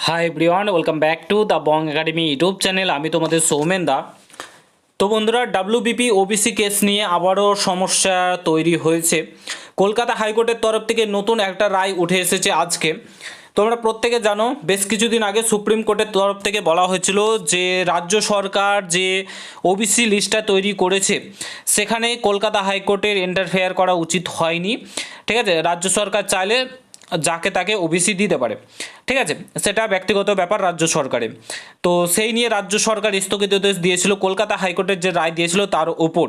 Hi everyone, welcome back to the Bong academy YouTube channel. আমি তোমাদের সৌমেন দা। তো বন্ধুরা, ডাব্লিউবিপি ওবিসি কেস নিয়ে আবারও সমস্যা তৈরি হয়েছে। কলকাতা হাইকোর্টের তরফ থেকে নতুন একটা রায় উঠে এসেছে আজকে। তোমরা প্রত্যেকে জানো, বেশ কিছুদিন আগে সুপ্রিম কোর্টের তরফ থেকে বলা হয়েছিল যে রাজ্য সরকার যে ওবিসি লিস্টটা তৈরি করেছে সেখানে কলকাতা হাইকোর্টের ইন্টারফেয়ার করা উচিত হয়নি। ঠিক আছে, রাজ্য সরকার চাইলে যাকে তাকে ওবিসি দিতে পারে। ঠিক আছে, সেটা ব্যক্তিগত ব্যাপার রাজ্য সরকারের। তো সেই নিয়ে রাজ্য সরকার স্থগিতাদেশ দিয়েছিল কলকাতা হাইকোর্টের যে রায় দিয়েছিল তার ওপর।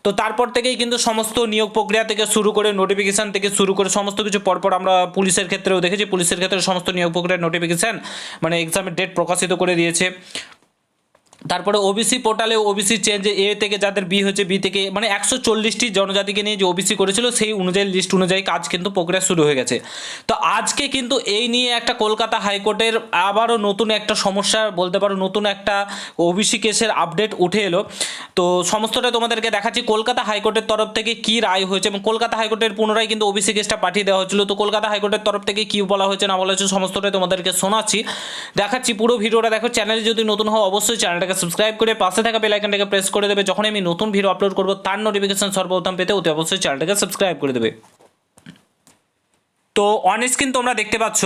তো তারপর থেকেই কিন্তু সমস্ত নিয়োগ প্রক্রিয়া থেকে শুরু করে নোটিফিকেশান থেকে শুরু করে সমস্ত কিছু পরপর আমরা পুলিশের ক্ষেত্রেও দেখেছি। পুলিশের ক্ষেত্রে সমস্ত নিয়োগ প্রক্রিয়ার নোটিফিকেশান মানে এক্সামের ডেট প্রকাশিত করে দিয়েছে। তারপরে ওবিসি পোর্টালে ওবিসি চেঞ্জ এ থেকে যাদের বি হয়েছে, বি থেকে মানে 140টি জনজাতিকে নিয়ে যে ওবিসি করেছিল সেই অনুযায়ী লিস্ট অনুযায়ী কাজ কিন্তু প্রক্রিয়া শুরু হয়ে গেছে। তো আজকে কিন্তু এই নিয়ে একটা কলকাতা হাইকোর্টের আবারও নতুন একটা সমস্যা বলতে পারো, নতুন একটা ওবিসি কেসের আপডেট উঠে এলো। তো সমস্তটা তোমাদেরকে দেখাচ্ছি কলকাতা হাইকোর্টের তরফ থেকে কী রায় হয়েছে, এবং কলকাতা হাইকোর্টের পুনরায় কিন্তু ওবিসি কেসটা পাঠিয়ে দেওয়া হয়েছিল। তো কলকাতা হাইকোর্টের তরফ থেকে কী বলা হয়েছে না বলা হয়েছে সমস্তটাই তোমাদেরকে শোনাচ্ছি, দেখাচ্ছি। পুরো ভিডিওটা দেখো। চ্যানেলে যদি নতুন হও অবশ্যই চ্যানেলটাকে সাবস্ক্রাইব করে পাশে থাকা বেল আইকনটাকে প্রেস করে দেবে। যখন আমি নতুন ভিডিও আপলোড করব তার নোটিফিকেশন সর্বপ্রথম পেতে অতি অবশ্যই চ্যানেলটাকে সাবস্ক্রাইব করে দেবে। তো অন স্ক্রিন তোমরা দেখতে পাচ্ছ,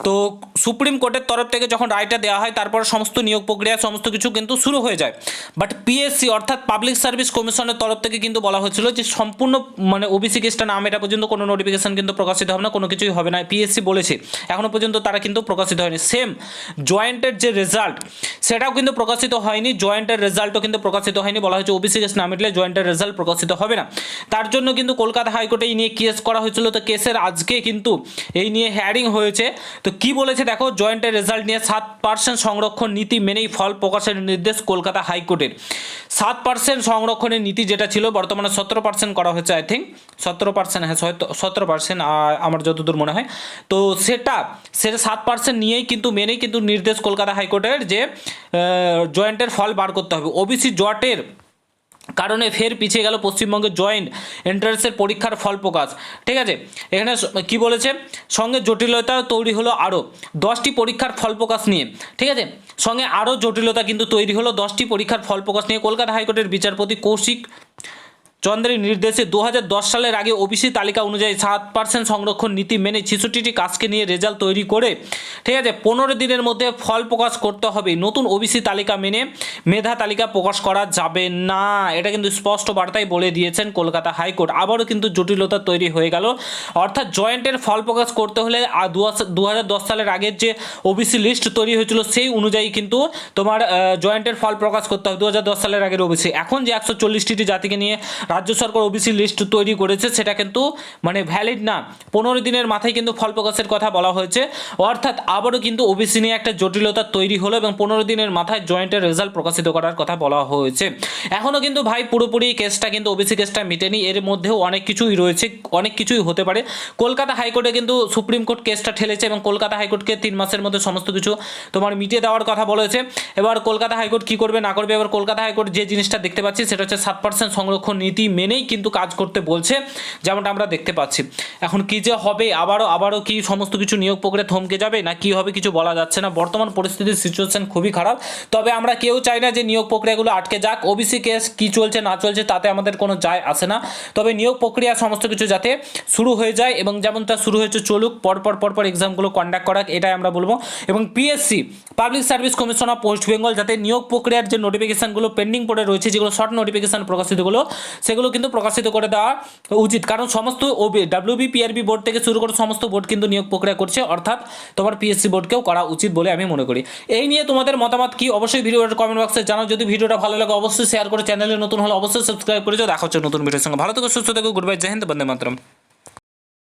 তো সুপ্রিম কোর্টের তরফ থেকে যখন রায়টা দেওয়া হয় তারপর সমস্ত নিয়োগ প্রক্রিয়া সমস্ত কিছু কিন্তু শুরু হয়ে যায়। বাট পিএসসি অর্থাৎ পাবলিক সার্ভিস কমিশনের তরফ থেকে কিন্তু বলা হয়েছিল যে সম্পূর্ণ মানে ওবিসি কেসটা নাম এটা পর্যন্ত কোনো নোটিফিকেশন কিন্তু প্রকাশিত হবে না, কোনো কিছুই হবে না। পিএসসি বলেছে এখনও পর্যন্ত তারা কিন্তু প্রকাশিত হয়নি। সেম জয়েন্টের যে রেজাল্ট সেটাও কিন্তু প্রকাশিত হয়নি, জয়েন্টের রেজাল্টও কিন্তু প্রকাশিত হয়নি। বলা হয়েছে ওবিসি কেস না মিটলে জয়েন্টের রেজাল্ট প্রকাশিত হবে না। তার জন্য কিন্তু কলকাতা হাইকোর্টে এই নিয়ে কেস করা হয়েছিল। তো কেসের আজকে কিন্তু এই নিয়ে হেয়ারিং হয়েছে। তো কি বলেছে দেখো, জয়েন্টের রেজাল্ট নিয়ে 7% সংরক্ষণ নীতি মেনেই ফল প্রকাশের নির্দেশ কলকাতা হাইকোর্টের। 7% সংরক্ষণের নীতি যেটা ছিল বর্তমানে 17% করা হয়েছে, আই থিঙ্ক 17%, হ্যাঁ 17% আমার যতদূর মনে হয়। তো সেটা 7% নিয়েই কিন্তু মেনেই কিন্তু নির্দেশ কলকাতা হাইকোর্টের যে জয়েন্টের ফল বার করতে হবে। ওবিসি জটের কারণে ফের পিছিয়ে গেল পশ্চিমবঙ্গের জয়েন্ট এন্ট্রান্সের পরীক্ষার ফল প্রকাশ। ঠিক আছে, এখানে কি বলেছে, সঙ্গে জটিলতা তৈরি হলো আরও 10টি পরীক্ষার ফল প্রকাশ নিয়ে। ঠিক আছে, সঙ্গে আরও জটিলতা কিন্তু তৈরি হলো 10টি পরীক্ষার ফল প্রকাশ নিয়ে। কলকাতা হাইকোর্টের বিচারপতি কৌশিক চন্দ্রের নির্দেশে 2010 সালের আগে ওবিসি তালিকা অনুযায়ী 7% সংরক্ষণ নীতি মেনে 66টি কাজকে নিয়ে রেজাল্ট তৈরি করে, ঠিক আছে, 15 দিনের মধ্যে ফল প্রকাশ করতে হবে। নতুন ওবিসি তালিকা মেনে মেধা তালিকা প্রকাশ করা যাবে না, এটা কিন্তু স্পষ্ট বার্তায় বলে দিয়েছেন কলকাতা হাইকোর্ট। আবারও কিন্তু জটিলতা তৈরি হয়ে গেল। অর্থাৎ জয়েন্টের ফল প্রকাশ করতে হলে 2010 সালের আগের যে ওবিসি লিস্ট তৈরি হয়েছিল সেই অনুযায়ী কিন্তু তোমার জয়েন্টের ফল প্রকাশ করতে হবে 2010 সালের আগের ওবিসি। এখন যে 140টি জাতিকে নিয়ে রাজ্য সরকার ওবিসি লিস্ট তৈরি করেছে সেটা কিন্তু মানে ভ্যালিড না। 15 দিনের মাথায় কিন্তু ফল প্রকাশের কথা বলা হয়েছে। অর্থাৎ আবারও কিন্তু ওবিসি নিয়ে একটা জটিলতা তৈরি হলো এবং 15 দিনের মাথায় জয়েন্টের রেজাল্ট প্রকাশিত করার কথা বলা হয়েছে। এখনও কিন্তু ভাই পুরোপুরি কেসটা কিন্তু ওবিসি কেসটা মিটেনি, এর মধ্যেও অনেক কিছুই রয়েছে, অনেক কিছুই হতে পারে। কলকাতা হাইকোর্টে কিন্তু সুপ্রিম কোর্ট কেসটা ঠেলেছে এবং কলকাতা হাইকোর্টকে 3 মাসের মধ্যে সমস্ত কিছু তোমার মিটিয়ে দেওয়ার কথা বলেছে। এবার কলকাতা হাইকোর্ট কী করবে না করবে, এবার কলকাতা হাইকোর্ট যে জিনিসটা দেখতে পাচ্ছি সেটা হচ্ছে 7% সংরক্ষণ নীতি মেনেই কিন্তু কাজ করতে বলছে, যেমনটা আমরা দেখতে পাচ্ছি। এখন কি যে হবে, আবারও কি সমস্ত কিছু নিয়োগ প্রক্রিয়া থমকে যাবে না কি হবে কিছু বলা যাচ্ছে না। বর্তমান পরিস্থিতির সিচুয়েশন খুবই খারাপ, তবে আমরা কেউ চাই না যে নিয়োগ প্রক্রিয়াগুলো আটকে যাক। ওবিসি কেস কি চলছে না চলছে তাতে আমাদের কোনো যায় আসে না, তবে নিয়োগ প্রক্রিয়া সমস্ত কিছু যাতে শুরু হয়ে যায় এবং যেমনটা শুরু হয়েছে চলুক, পরপর এক্সামগুলো কন্ডাক্ট করাক, এটাই আমরা বলবো। এবং PSC public service commission of West Bengal যাতে নিয়োগ প্রক্রিয়ার যে নোটিফিকেশনগুলো পেন্ডিং পড়ে রয়েছে, যেগুলো শর্ট নোটিফিকেশন প্রকাশিতগুলো সেগুলো কিন্তু প্রকাশিত করে দেওয়া উচিত। কারণ সমস্ত ডাব্লিউবি পিআরবি বোর্ড থেকে শুরু করে সমস্ত বোর্ড কিন্তু নিয়োগ প্রক্রিয়া করছে, অর্থাৎ তোমার পিএসসি বোর্ডকেও করা উচিত বলে আমি মনে করি। এই নিয়ে তোমাদের মতামত কি অবশ্যই ভিডিওর কমেন্ট বক্সে জানাও। যদি ভিডিওটা ভালো লাগে অবশ্যই শেয়ার করে, চ্যানেলে নতুন হলে অবশ্যই সাবস্ক্রাইব করে যাও। দেখা হচ্ছে নতুন ভিডিওর সঙ্গে। ভালো থেকো, সুস্থ থেকো, গুড বাই, জয় হিন্দ, বন্দে মাতরম।